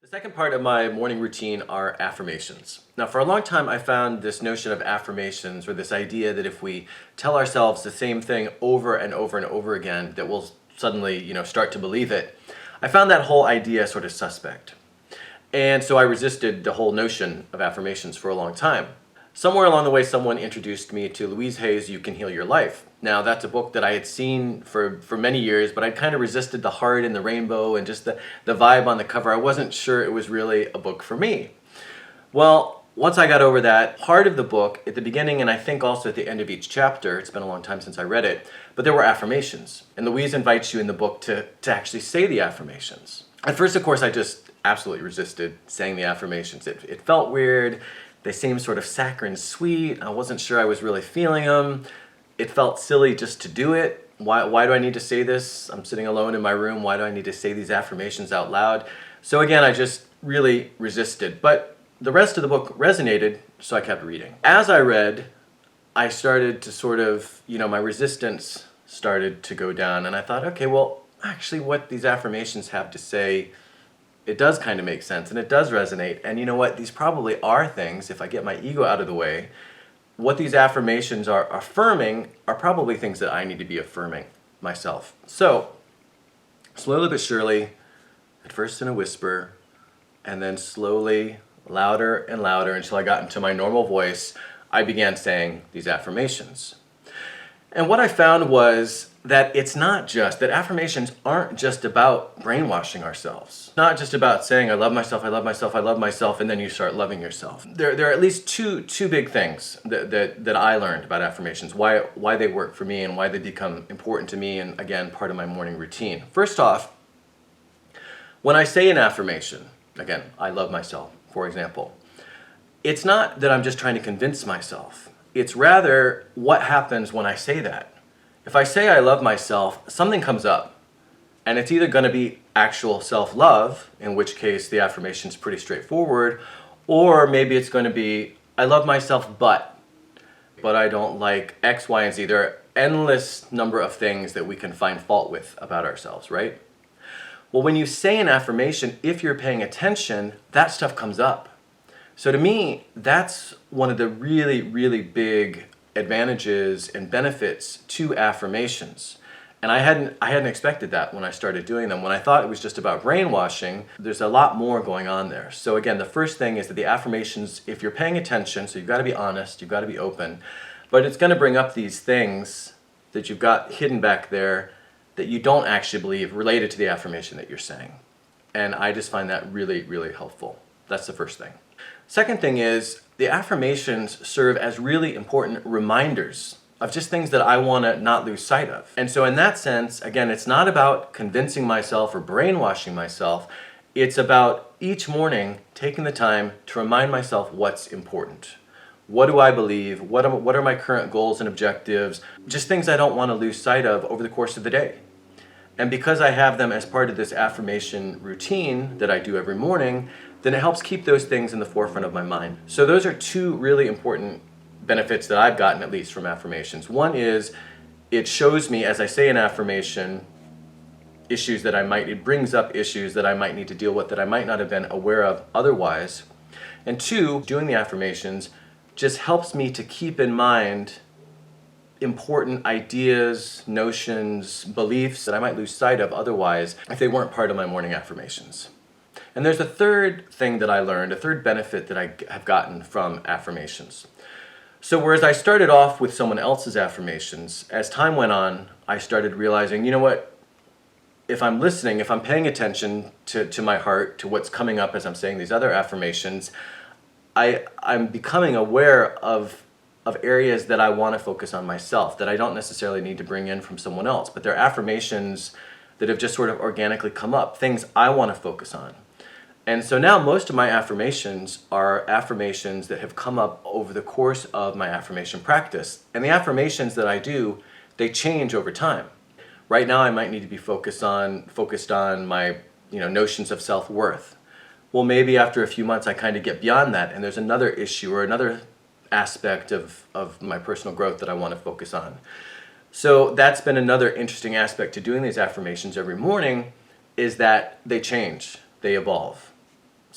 The second part of my morning routine are affirmations. Now, for a long time, I found this notion of affirmations, or this idea that if we tell ourselves the same thing over and over and over again, that we'll suddenly, start to believe it. I found that whole idea sort of suspect. And so I resisted the whole notion of affirmations for a long time. Somewhere along the way, someone introduced me to Louise Hay's You Can Heal Your Life. Now, that's a book that I had seen for many years, but I'd kind of resisted the heart and the rainbow and just the vibe on the cover. I wasn't sure it was really a book for me. Well, once I got over that, part of the book at the beginning, and I think also at the end of each chapter, it's been a long time since I read it, but there were affirmations. And Louise invites you in the book to actually say the affirmations. At first, of course, I just absolutely resisted saying the affirmations. It felt weird. They seemed sort of saccharine sweet. I wasn't sure I was really feeling them. It felt silly just to do it. Why do I need to say this? I'm sitting alone in my room. Why do I need to say these affirmations out loud? So again, I just really resisted. But the rest of the book resonated, so I kept reading. As I read, I started to sort of, my resistance started to go down. And I thought, okay, well, actually what these affirmations have to say, it does kind of make sense and it does resonate. And you know what? These probably are things, if I get my ego out of the way, what these affirmations are affirming are probably things that I need to be affirming myself. So, slowly but surely, at first in a whisper, and then slowly, louder and louder until I got into my normal voice, I began saying these affirmations. And what I found was that that affirmations aren't just about brainwashing ourselves. Not just about saying, I love myself, I love myself, I love myself, and then you start loving yourself. There are at least two big things that I learned about affirmations, why they work for me and why they become important to me, and again, part of my morning routine. First off, when I say an affirmation, again, I love myself, for example, it's not that I'm just trying to convince myself. It's rather what happens when I say that. If I say I love myself, something comes up. And it's either going to be actual self-love, in which case the affirmation is pretty straightforward, or maybe it's going to be, I love myself, but I don't like X, Y, and Z. There are endless number of things that we can find fault with about ourselves, right? Well, when you say an affirmation, if you're paying attention, that stuff comes up. So to me, that's one of the really, really big advantages and benefits to affirmations. And I hadn't expected that when I started doing them. When I thought it was just about brainwashing, there's a lot more going on there. So again, the first thing is that the affirmations, if you're paying attention, so you've got to be honest, you've got to be open, but it's going to bring up these things that you've got hidden back there that you don't actually believe related to the affirmation that you're saying. And I just find that really, really helpful. That's the first thing. Second thing is, the affirmations serve as really important reminders of just things that I want to not lose sight of. And so in that sense, again, it's not about convincing myself or brainwashing myself. It's about each morning taking the time to remind myself what's important. What do I believe? What are my current goals and objectives? Just things I don't want to lose sight of over the course of the day. And because I have them as part of this affirmation routine that I do every morning, then it helps keep those things in the forefront of my mind. So those are two really important benefits that I've gotten, at least from affirmations. One is it shows me, as I say an affirmation, it brings up issues that I might need to deal with that I might not have been aware of otherwise. And two, doing the affirmations just helps me to keep in mind important ideas, notions, beliefs that I might lose sight of otherwise if they weren't part of my morning affirmations. And there's a third thing that I learned, a third benefit that I have gotten from affirmations. So whereas I started off with someone else's affirmations, as time went on, I started realizing, you know what, if I'm listening, if I'm paying attention to my heart, to what's coming up as I'm saying these other affirmations, I'm becoming aware of areas that I want to focus on myself, that I don't necessarily need to bring in from someone else, but they're affirmations that have just sort of organically come up, things I want to focus on. And so now most of my affirmations are affirmations that have come up over the course of my affirmation practice. And the affirmations that I do, they change over time. Right now I might need to be focused on my notions of self-worth. Well, maybe after a few months I kind of get beyond that and there's another issue or another aspect of my personal growth that I want to focus on. So that's been another interesting aspect to doing these affirmations every morning, is that they change, they evolve.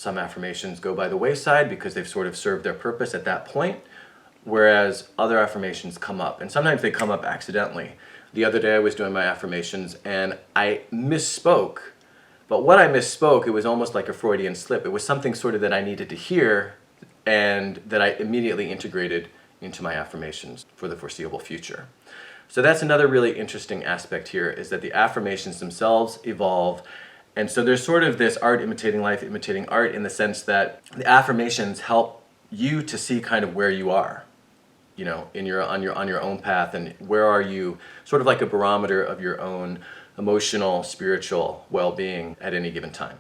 Some affirmations go by the wayside because they've sort of served their purpose at that point, whereas other affirmations come up, and sometimes they come up accidentally. The other day I was doing my affirmations and I misspoke, but what I misspoke, it was almost like a Freudian slip. It was something sort of that I needed to hear and that I immediately integrated into my affirmations for the foreseeable future. So that's another really interesting aspect here, is that the affirmations themselves evolve. And so there's sort of this art imitating life, imitating art, in the sense that the affirmations help you to see kind of where you are, you know, on your own path, and where are you, sort of like a barometer of your own emotional, spiritual well-being at any given time.